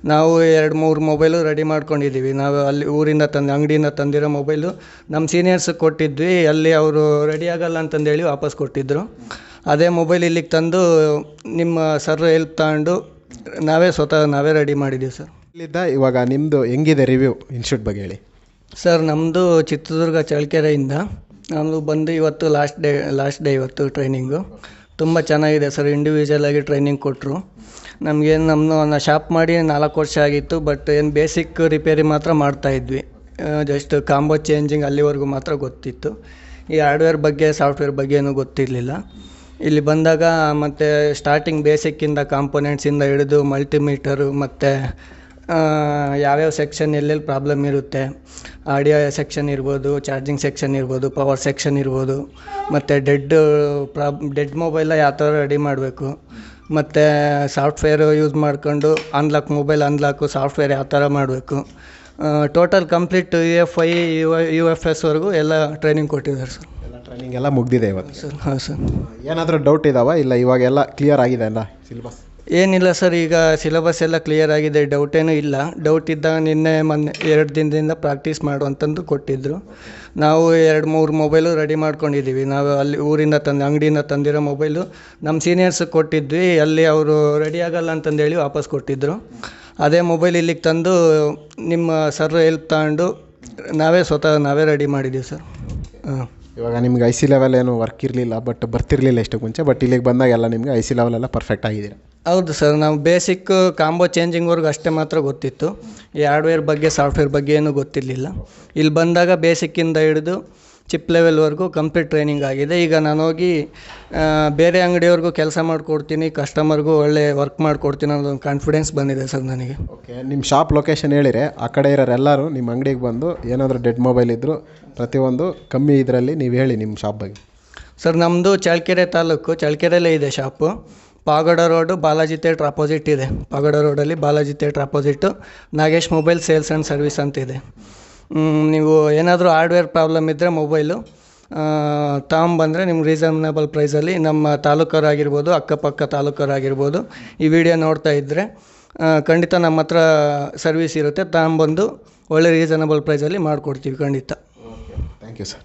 ನಾವು 2-3 mobile ready ಮಾಡ್ಕೊಂಡಿದ್ದೀವಿ. ನಾವು ಅಲ್ಲಿ ಊರಿಂದ ಅಂಗಡಿಯಿಂದ ತಂದಿರೋ ಮೊಬೈಲು ನಮ್ಮ ಸೀನಿಯರ್ಸಿಗೆ ಕೊಟ್ಟಿದ್ವಿ. ಅಲ್ಲಿ ಅವರು ರೆಡಿ ಆಗಲ್ಲ ಅಂತಂದೇಳಿ ವಾಪಸ್ ಕೊಟ್ಟಿದ್ದರು. ಅದೇ ಮೊಬೈಲ್ ಇಲ್ಲಿಗೆ ತಂದು ನಿಮ್ಮ ಸರ್ ಹೆಲ್ಪ್ ತಗೊಂಡು ನಾವೇ ರೆಡಿ ಮಾಡಿದ್ದೀವಿ ಸರ್. ಇಲ್ಲಿದ್ದ ಇವಾಗ ನಿಮ್ಮದು ಹೆಂಗಿದೆ ರಿವ್ಯೂ ಇನ್ಸ್ಟಿಟ್ಯೂಟ್ ಬಗ್ಗೆ ಹೇಳಿ ಸರ್. ನಮ್ಮದು ಚಿತ್ರದುರ್ಗ ಚಳ್ಳಕೆರೆಯಿಂದ ನಮ್ಮದು ಬಂದು ಇವತ್ತು ಲಾಸ್ಟ್ ಡೇ ಇವತ್ತು ಟ್ರೈನಿಂಗು. ತುಂಬ ಚೆನ್ನಾಗಿದೆ ಸರ್. ಇಂಡಿವಿಜುವಲ್ ಆಗಿ ಟ್ರೈನಿಂಗ್ ಕೊಟ್ಟರು. ನಮಗೇನು ನಮ್ಮ ಶಾಪ್ ಮಾಡಿ 4 ವರ್ಷ ಆಗಿತ್ತು. ಬಟ್ ಏನು ಬೇಸಿಕ್ ರಿಪೇರಿ ಮಾತ್ರ ಮಾಡ್ತಾಯಿದ್ವಿ. ಜಸ್ಟ್ ಕಾಂಬೋ ಚೇಂಜಿಂಗ್ ಅಲ್ಲಿವರೆಗೂ ಮಾತ್ರ ಗೊತ್ತಿತ್ತು. ಈ ಹಾರ್ಡ್ವೇರ್ ಬಗ್ಗೆ ಸಾಫ್ಟ್ವೇರ್ ಬಗ್ಗೆ ಏನೂ ಗೊತ್ತಿರಲಿಲ್ಲ. ಇಲ್ಲಿ ಬಂದಾಗ ಮತ್ತು ಸ್ಟಾರ್ಟಿಂಗ್ ಬೇಸಿಕ್ಕಿಂದ ಕಾಂಪೊನೆಂಟ್ಸಿಂದ ಹಿಡಿದು ಮಲ್ಟಿಮೀಟರು ಮತ್ತು ಯಾವ್ಯಾವ ಸೆಕ್ಷನ್ ಎಲ್ಲೆಲ್ಲಿ ಪ್ರಾಬ್ಲಮ್ ಇರುತ್ತೆ, ಆಡಿಯೋ ಸೆಕ್ಷನ್ ಇರ್ಬೋದು, ಚಾರ್ಜಿಂಗ್ ಸೆಕ್ಷನ್ ಇರ್ಬೋದು, ಪವರ್ ಸೆಕ್ಷನ್ ಇರ್ಬೋದು, ಮತ್ತು ಡೆಡ್ ಮೊಬೈಲ ಯಾವ ಥರ ರೆಡಿ ಮಾಡಬೇಕು, ಮತ್ತು ಸಾಫ್ಟ್ವೇರು ಯೂಸ್ ಮಾಡ್ಕೊಂಡು ಮೊಬೈಲ್ ಅನ್ಲಾಕು ಸಾಫ್ಟ್ವೇರ್ ಯಾವ ಥರ ಮಾಡಬೇಕು, ಟೋಟಲ್ ಕಂಪ್ಲೀಟ್ UFI UFS ವರೆಗೂ ಎಲ್ಲ ಟ್ರೈನಿಂಗ್ ಕೊಟ್ಟಿದ್ದಾರೆ ಸರ್. ಟ್ರೈನಿಂಗ್ ಎಲ್ಲ ಮುಗಿದಿದೆ ಇವತ್ತು ಸರ್. ಹಾಂ ಸರ್. ಏನಾದರೂ ಡೌಟ್ ಇದ್ದಾವಾ? ಇಲ್ಲ ಇವಾಗೆಲ್ಲ ಕ್ಲಿಯರ್ ಆಗಿದೆ ಅಲ್ಲ ಸಿಲೆಬಸ್? ಏನಿಲ್ಲ ಸರ್. ಈಗ ಸಿಲೆಬಸ್ ಎಲ್ಲ ಕ್ಲಿಯರ್ ಆಗಿದೆ. ಡೌಟೇನೂ ಇಲ್ಲ. ಡೌಟ್ ಇದ್ದಾಗ ಮೊನ್ನೆ 2 ದಿನದಿಂದ ಪ್ರಾಕ್ಟೀಸ್ ಮಾಡು ಅಂತಂದು ಕೊಟ್ಟಿದ್ದರು. ನಾವು 2-3 ಮೊಬೈಲು ರೆಡಿ ಮಾಡ್ಕೊಂಡಿದ್ದೀವಿ. ನಾವು ಅಲ್ಲಿ ಊರಿಂದ ಅಂಗಡಿಯಿಂದ ತಂದಿರೋ ಮೊಬೈಲು ನಮ್ಮ ಸೀನಿಯರ್ಸಿಗೆ ಕೊಟ್ಟಿದ್ವಿ. ಅಲ್ಲಿ ಅವರು ರೆಡಿ ಆಗಲ್ಲ ಅಂತಂದೇಳಿ ವಾಪಸ್ ಕೊಟ್ಟಿದ್ದರು. ಅದೇ ಮೊಬೈಲ್ ಇಲ್ಲಿಗೆ ತಂದು ನಿಮ್ಮ ಸರ್ ಹೆಲ್ಪ್ ತಗೊಂಡು ನಾವೇ ರೆಡಿ ಮಾಡಿದ್ದೀವಿ ಸರ್. ಹಾಂ. ಇವಾಗ ನಿಮ್ಗೆ IC ಲೆವೆಲ್ ಏನು ವರ್ಕ್ ಇರಲಿಲ್ಲ, ಬಟ್ ಬರ್ತಿರಲಿಲ್ಲ ಇಷ್ಟಕ್ಕೆ ಮುಂಚೆ. ಬಟ್ ಇಲ್ಲಿಗೆ ಬಂದಾಗೆಲ್ಲ ನಿಮಗೆ IC ಲೆವೆಲ್ ಎಲ್ಲ ಪರ್ಫೆಕ್ಟ್ ಆಗಿದ್ದೀರಾ? ಹೌದು ಸರ್. ನಾವು ಬೇಸಿಕ್ ಕಾಂಬೋ ಚೇಂಜಿಂಗ್ವರೆಗೂ ಅಷ್ಟೇ ಮಾತ್ರ ಗೊತ್ತಿತ್ತು. ಈ ಹಾರ್ಡ್ವೇರ್ ಬಗ್ಗೆ ಸಾಫ್ಟ್ವೇರ್ ಬಗ್ಗೆ ಏನೂ ಗೊತ್ತಿರಲಿಲ್ಲ. ಇಲ್ಲಿ ಬಂದಾಗ ಬೇಸಿಕ್ಕಿಂದ ಹಿಡಿದು ಚಿಪ್ ಲೆವೆಲ್ವರೆಗೂ ಕಂಪ್ಲೀಟ್ ಟ್ರೈನಿಂಗ್ ಆಗಿದೆ. ಈಗ ನಾನು ಹೋಗಿ ಬೇರೆ ಅಂಗಡಿಯವ್ರಿಗೂ ಕೆಲಸ ಮಾಡಿಕೊಡ್ತೀನಿ, ಕಸ್ಟಮರ್ಗೂ ಒಳ್ಳೆ ವರ್ಕ್ ಮಾಡಿಕೊಡ್ತೀನಿ ಅನ್ನೋದೊಂದು ಕಾನ್ಫಿಡೆನ್ಸ್ ಬಂದಿದೆ ಸರ್ ನನಗೆ. ಓಕೆ. ನಿಮ್ಮ ಶಾಪ್ ಲೊಕೇಶನ್ ಹೇಳಿರಿ. ಆ ಕಡೆ ಇರೋರೆಲ್ಲರೂ ನಿಮ್ಮ ಅಂಗಡಿಗೆ ಬಂದು ಏನಾದರೂ ಡೆಡ್ ಮೊಬೈಲ್ ಇದ್ದರೂ ಪ್ರತಿಯೊಂದು ಕಮ್ಮಿ ಇದರಲ್ಲಿ ನೀವು ಹೇಳಿ ನಿಮ್ಮ ಶಾಪ್ ಬಗ್ಗೆ. ಸರ್, ನಮ್ಮದು ಚಳ್ಳಕೆರೆ ತಾಲೂಕು, ಚಳ್ಳಕೆರೆಯಲ್ಲೇ ಇದೆ shop. Pagoda road Balaji theatre opposite ಇದೆ. ಪಾಗೋಡ ರೋಡಲ್ಲಿ Balaji theatre opposite Nagesh mobile sales and service ಅಂತಿದೆ. ನೀವು ಏನಾದರೂ ಹಾರ್ಡ್ವೇರ್ ಪ್ರಾಬ್ಲಮ್ ಇದ್ದರೆ ಮೊಬೈಲು ತಗೊಂಬಂದರೆ ನಿಮ್ಗೆ ರೀಸನಬಲ್ ಪ್ರೈಸಲ್ಲಿ ನಮ್ಮ ತಾಲೂಕರಾಗಿರ್ಬೋದು, ಅಕ್ಕಪಕ್ಕ ತಾಲೂಕರಾಗಿರ್ಬೋದು, ಈ ವಿಡಿಯೋ ನೋಡ್ತಾ ಇದ್ದರೆ ಖಂಡಿತ ನಮ್ಮ ಹತ್ರ ಸರ್ವಿಸ್ ಇರುತ್ತೆ. ತಗೊಂಬಂದು ಒಳ್ಳೆ ರೀಸನಬಲ್ ಪ್ರೈಸಲ್ಲಿ ಮಾಡಿಕೊಡ್ತೀವಿ ಖಂಡಿತ. Thank you sir.